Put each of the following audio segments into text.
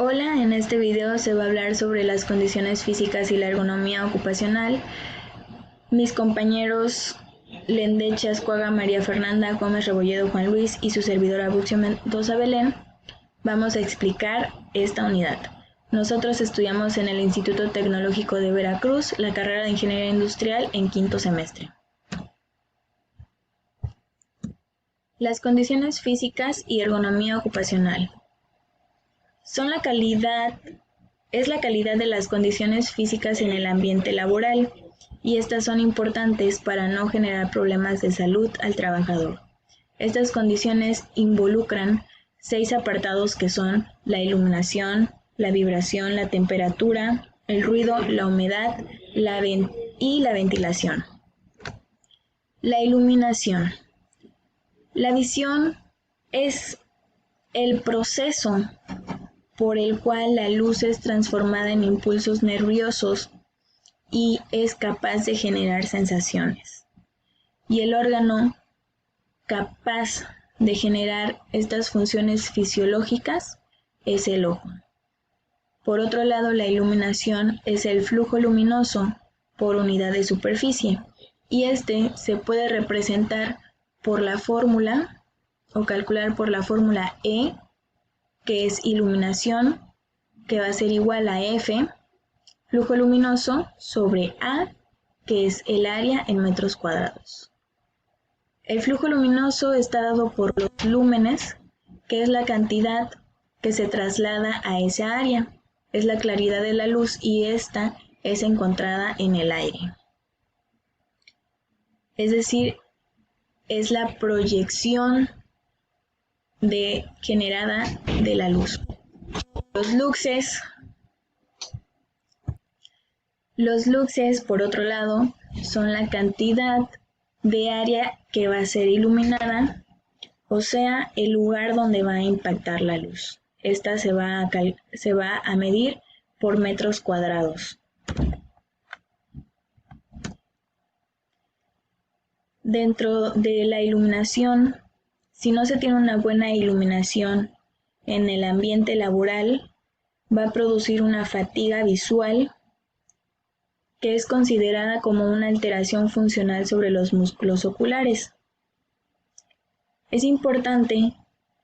Hola, en este video se va a hablar sobre las condiciones físicas y la ergonomía ocupacional. Mis compañeros Lendeche Ascuaga, María Fernanda Gómez Rebolledo, Juan Luis y su servidora Buxio Mendoza Belén vamos a explicar esta unidad. Nosotros estudiamos en el Instituto Tecnológico de Veracruz la carrera de Ingeniería Industrial en quinto semestre. Las condiciones físicas y ergonomía ocupacional. Es la calidad de las condiciones físicas en el ambiente laboral, y estas son importantes para no generar problemas de salud al trabajador. Estas condiciones involucran 6 apartados que son la iluminación, la vibración, la temperatura, el ruido, la humedad y la ventilación. La iluminación. La visión es el proceso por el cual la luz es transformada en impulsos nerviosos y es capaz de generar sensaciones. Y el órgano capaz de generar estas funciones fisiológicas es el ojo. Por otro lado, la iluminación es el flujo luminoso por unidad de superficie, y este se puede representar por la fórmula o calcular por la fórmula E, que es iluminación, que va a ser igual a F, flujo luminoso, sobre A, que es el área en metros cuadrados. El flujo luminoso está dado por los lúmenes, que es la cantidad que se traslada a esa área. Es la claridad de la luz y esta es encontrada en el aire. Es decir, es la proyección generada de la luz. Los luxes, por otro lado, son la cantidad de área que va a ser iluminada, o sea, el lugar donde va a impactar la luz. Esta se va a medir por metros cuadrados. Dentro de la iluminación, si no se tiene una buena iluminación en el ambiente laboral, va a producir una fatiga visual que es considerada como una alteración funcional sobre los músculos oculares. Es importante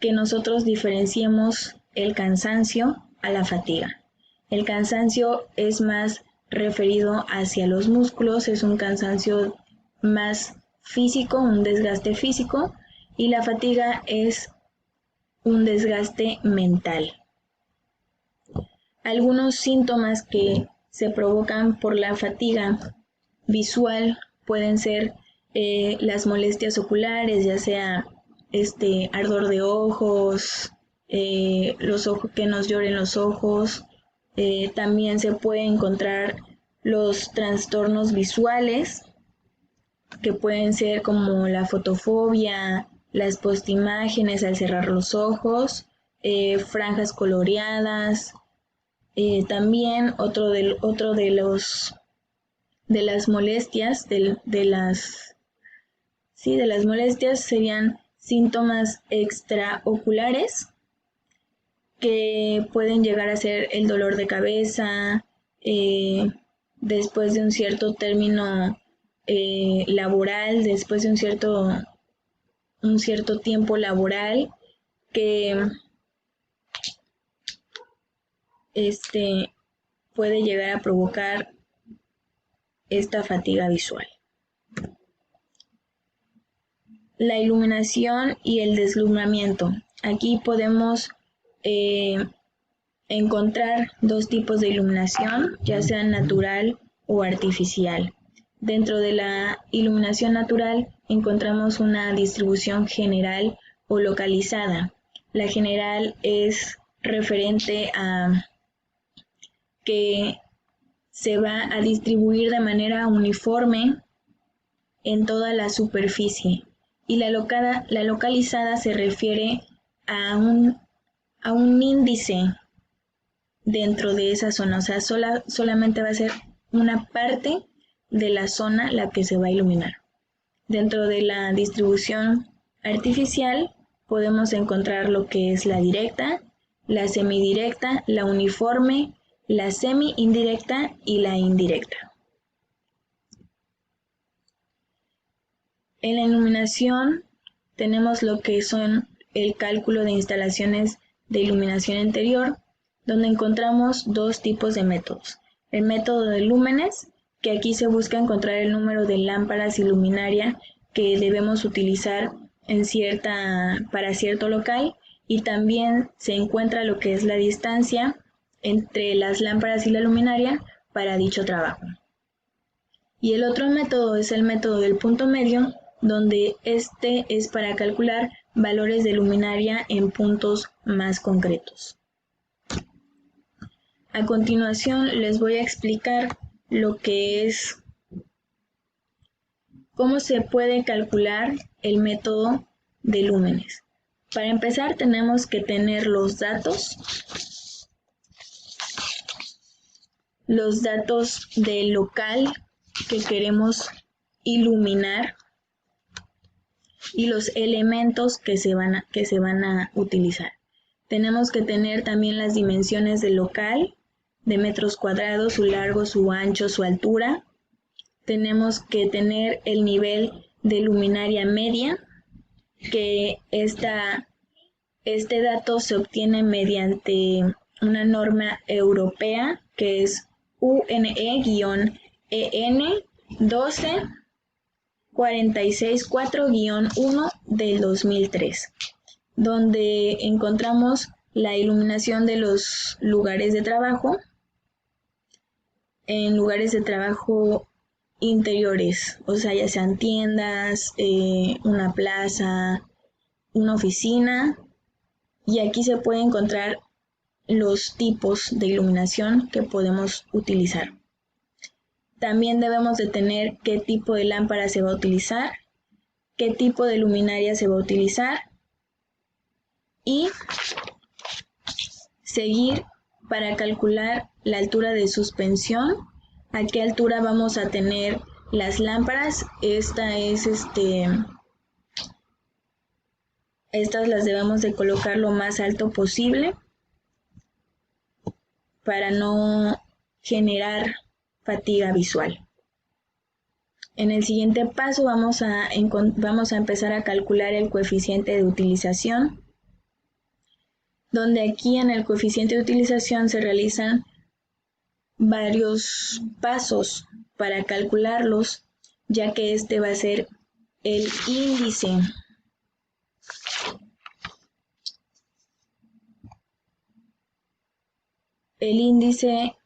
que nosotros diferenciemos el cansancio a la fatiga. El cansancio es más referido hacia los músculos, es un cansancio más físico, un desgaste físico, y la fatiga es un desgaste mental. Algunos síntomas que se provocan por la fatiga visual pueden ser las molestias oculares, ya sea ardor de ojos, los ojos que nos lloren los ojos. También se puede encontrar los trastornos visuales, que pueden ser como la fotofobia, las postimágenes al cerrar los ojos, franjas coloreadas. También otro de las molestias de las molestias serían síntomas extraoculares, que pueden llegar a ser el dolor de cabeza después de un cierto término laboral, después de un cierto tiempo laboral, que puede llegar a provocar esta fatiga visual. La iluminación y el deslumbramiento. Aquí podemos encontrar dos tipos de iluminación, ya sea natural o artificial. Dentro de la iluminación natural encontramos una distribución general o localizada. La general es referente a que se va a distribuir de manera uniforme en toda la superficie, y la localizada se refiere a un índice dentro de esa zona, o sea, solamente va a ser una parte de la zona la que se va a iluminar. Dentro de la distribución artificial podemos encontrar lo que es la directa, la semidirecta, la uniforme, la semi-indirecta y la indirecta. En la iluminación tenemos lo que son el cálculo de instalaciones de iluminación interior, donde encontramos dos tipos de métodos. El método de lúmenes, que aquí se busca encontrar el número de lámparas y luminaria que debemos utilizar para cierto local, y también se encuentra lo que es la distancia entre las lámparas y la luminaria para dicho trabajo. Y el otro método es el método del punto medio, donde este es para calcular valores de luminaria en puntos más concretos. A continuación les voy a explicar lo que es cómo se puede calcular el método de lúmenes. Para empezar tenemos que tener los datos del local que queremos iluminar y los elementos que se van a utilizar. Tenemos que tener también las dimensiones del local, de metros cuadrados, su largo, su ancho, su altura. Tenemos que tener el nivel de luminaria media, que este dato se obtiene mediante una norma europea que es UNE-EN 12464-1 del 2003, donde encontramos la iluminación de los lugares de trabajo, en lugares de trabajo interiores, o sea, ya sean tiendas, una plaza, una oficina, y aquí se puede encontrar los tipos de iluminación que podemos utilizar. También debemos de tener qué tipo de lámpara se va a utilizar, qué tipo de luminaria se va a utilizar y seguir para calcular la altura de suspensión, a qué altura vamos a tener las lámparas. Estas las debemos de colocar lo más alto posible para no generar fatiga visual. En el siguiente paso vamos a empezar a calcular el coeficiente de utilización, donde aquí en el coeficiente de utilización se realizan varios pasos para calcularlos, ya que este va a ser el índice. El índice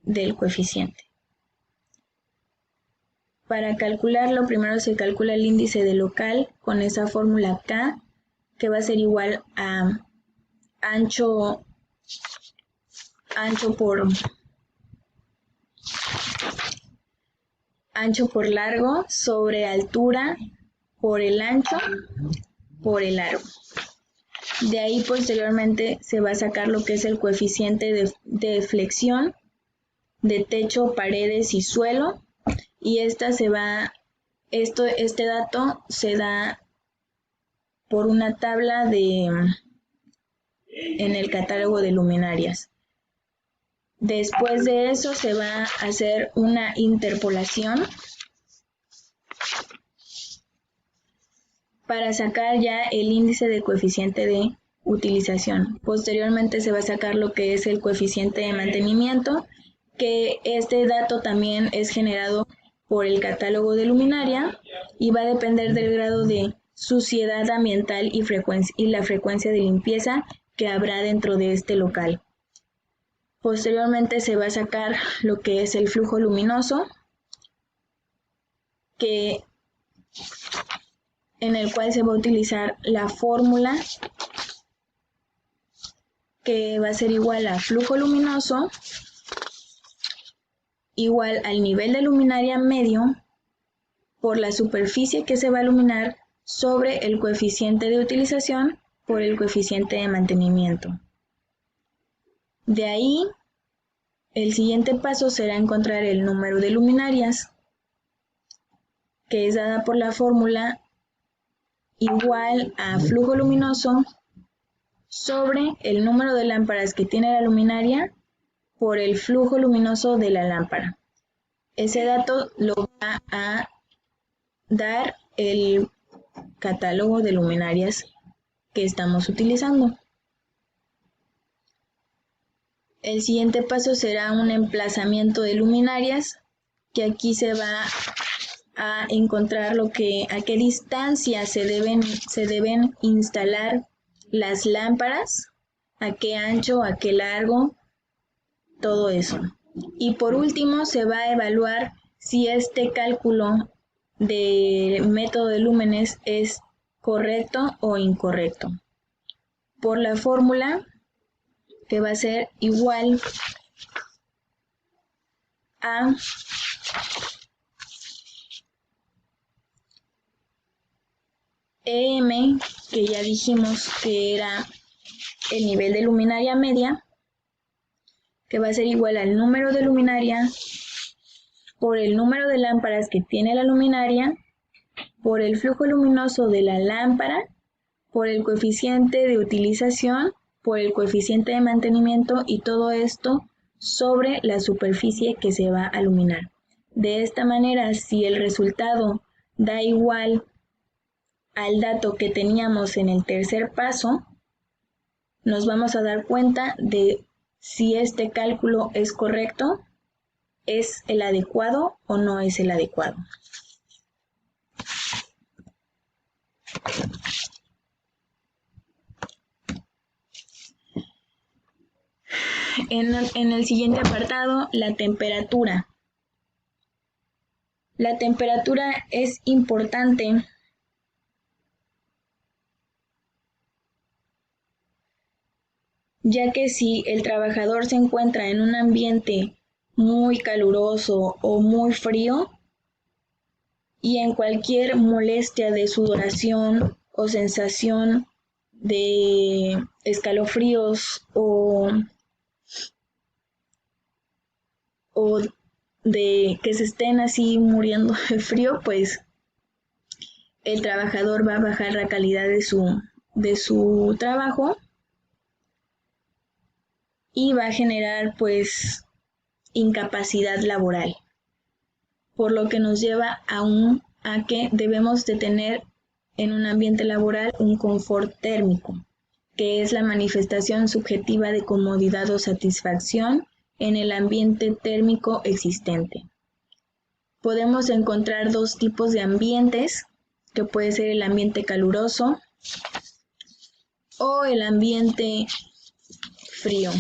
del coeficiente. Para calcularlo, primero se calcula el índice de local con esa fórmula K, que va a ser igual a ancho por largo sobre altura por el ancho por el largo. De ahí posteriormente se va a sacar lo que es el coeficiente de flexión de techo, paredes y suelo, y este dato se da por una tabla en el catálogo de luminarias. Después de eso se va a hacer una interpolación para sacar ya el índice de coeficiente de utilización. Posteriormente se va a sacar lo que es el coeficiente de mantenimiento, que este dato también es generado por el catálogo de luminaria y va a depender del grado de suciedad ambiental y la frecuencia de limpieza que habrá dentro de este local. Posteriormente se va a sacar lo que es el flujo luminoso, en el cual se va a utilizar la fórmula que va a ser igual a flujo luminoso igual al nivel de luminaria medio por la superficie que se va a iluminar sobre el coeficiente de utilización por el coeficiente de mantenimiento. De ahí, el siguiente paso será encontrar el número de luminarias, que es dada por la fórmula igual a flujo luminoso sobre el número de lámparas que tiene la luminaria por el flujo luminoso de la lámpara. Ese dato lo va a dar el catálogo de luminarias que estamos utilizando. El siguiente paso será un emplazamiento de luminarias, que aquí se va a encontrar a qué distancia se deben instalar las lámparas, a qué ancho, a qué largo, todo eso. Y por último se va a evaluar si este cálculo del método de lúmenes es correcto o incorrecto. Por la fórmula que va a ser igual a EM, que ya dijimos que era el nivel de luminaria media, que va a ser igual al número de luminaria por el número de lámparas que tiene la luminaria, por el flujo luminoso de la lámpara, por el coeficiente de utilización, por el coeficiente de mantenimiento, y todo esto sobre la superficie que se va a iluminar. De esta manera, si el resultado da igual al dato que teníamos en el tercer paso, nos vamos a dar cuenta de si este cálculo es correcto, es el adecuado o no es el adecuado. En el siguiente apartado, la temperatura. La temperatura es importante ya que si el trabajador se encuentra en un ambiente muy caluroso o muy frío, y en cualquier molestia de sudoración o sensación de escalofríos o de que se estén así muriendo de frío, pues el trabajador va a bajar la calidad de su trabajo y va a generar pues incapacidad laboral, por lo que nos lleva a que debemos de tener en un ambiente laboral un confort térmico, que es la manifestación subjetiva de comodidad o satisfacción en el ambiente térmico existente. Podemos encontrar dos tipos de ambientes, que puede ser el ambiente caluroso o el ambiente frío.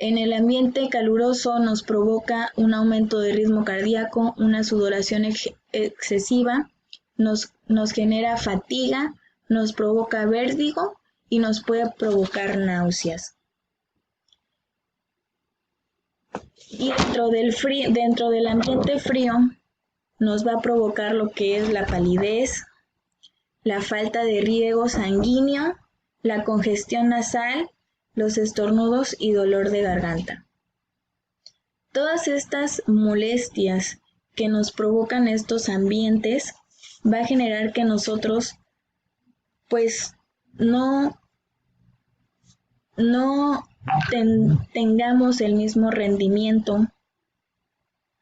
En el ambiente caluroso nos provoca un aumento de ritmo cardíaco, una sudoración excesiva, nos genera fatiga, nos provoca vértigo y nos puede provocar náuseas. Y dentro del ambiente frío nos va a provocar lo que es la palidez, la falta de riego sanguíneo, la congestión nasal, los estornudos y dolor de garganta. Todas estas molestias que nos provocan estos ambientes va a generar que nosotros pues no tengamos el mismo rendimiento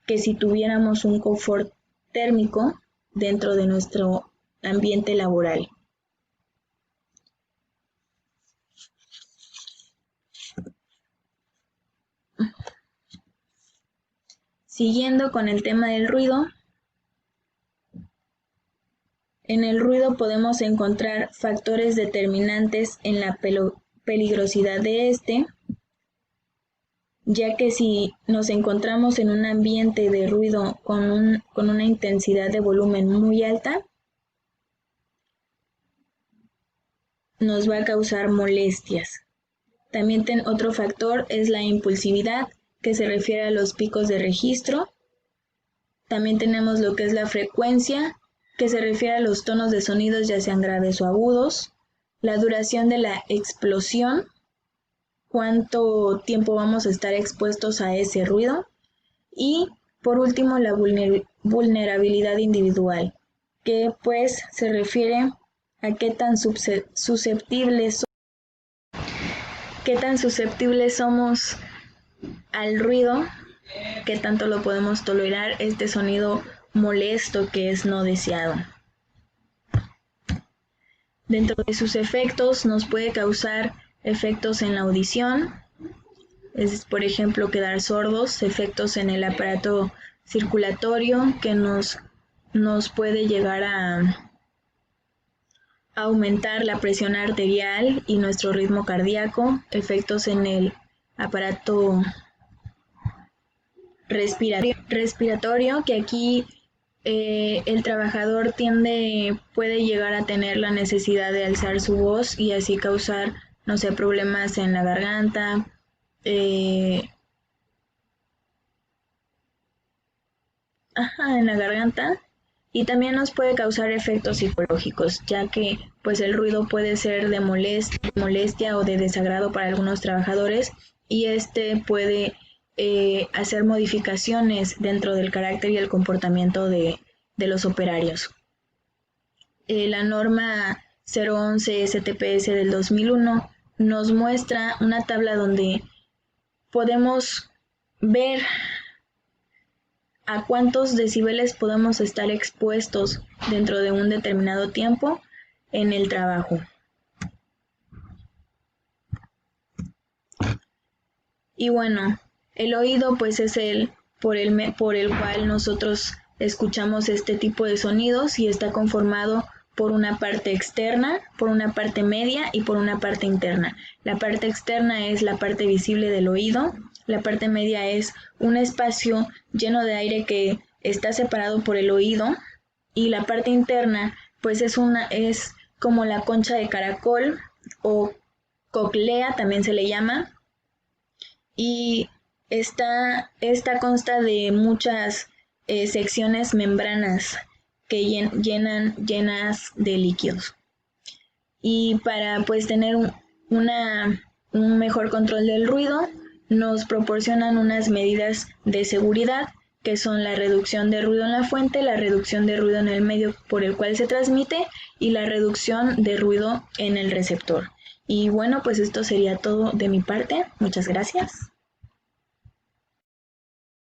que si tuviéramos un confort térmico dentro de nuestro ambiente laboral. Siguiendo con el tema del ruido, en el ruido podemos encontrar factores determinantes en la peligrosidad de este, ya que si nos encontramos en un ambiente de ruido con una intensidad de volumen muy alta, nos va a causar molestias. También otro factor es la impulsividad, que se refiere a los picos de registro. También tenemos lo que es la frecuencia, que se refiere a los tonos de sonidos, ya sean graves o agudos. La duración de la explosión, cuánto tiempo vamos a estar expuestos a ese ruido. Y por último, la vulnerabilidad individual, que pues se refiere a qué tan susceptibles somos al ruido, qué tanto lo podemos tolerar, este sonido molesto que es no deseado. Dentro de sus efectos nos puede causar efectos en la audición, es por ejemplo quedar sordos, efectos en el aparato circulatorio que nos puede llegar a aumentar la presión arterial y nuestro ritmo cardíaco, efectos en el aparato respiratorio, que aquí el trabajador puede llegar a tener la necesidad de alzar su voz y así causar, no sé, problemas en la garganta, en la garganta, y también nos puede causar efectos psicológicos, ya que pues el ruido puede ser de molestia o de desagrado para algunos trabajadores y este puede hacer modificaciones dentro del carácter y el comportamiento de los operarios. La norma 011 STPS del 2001 nos muestra una tabla donde podemos ver a cuántos decibeles podemos estar expuestos dentro de un determinado tiempo en el trabajo. Y bueno, el oído pues es por el cual nosotros escuchamos este tipo de sonidos y está conformado por una parte externa, por una parte media y por una parte interna. La parte externa es la parte visible del oído, la parte media es un espacio lleno de aire que está separado por el oído y la parte interna pues es como la concha de caracol o cóclea también se le llama, y esta consta de muchas secciones membranas que llenas de líquidos. Y para pues tener un mejor control del ruido, nos proporcionan unas medidas de seguridad que son la reducción de ruido en la fuente, la reducción de ruido en el medio por el cual se transmite y la reducción de ruido en el receptor. Y bueno, pues esto sería todo de mi parte. Muchas gracias.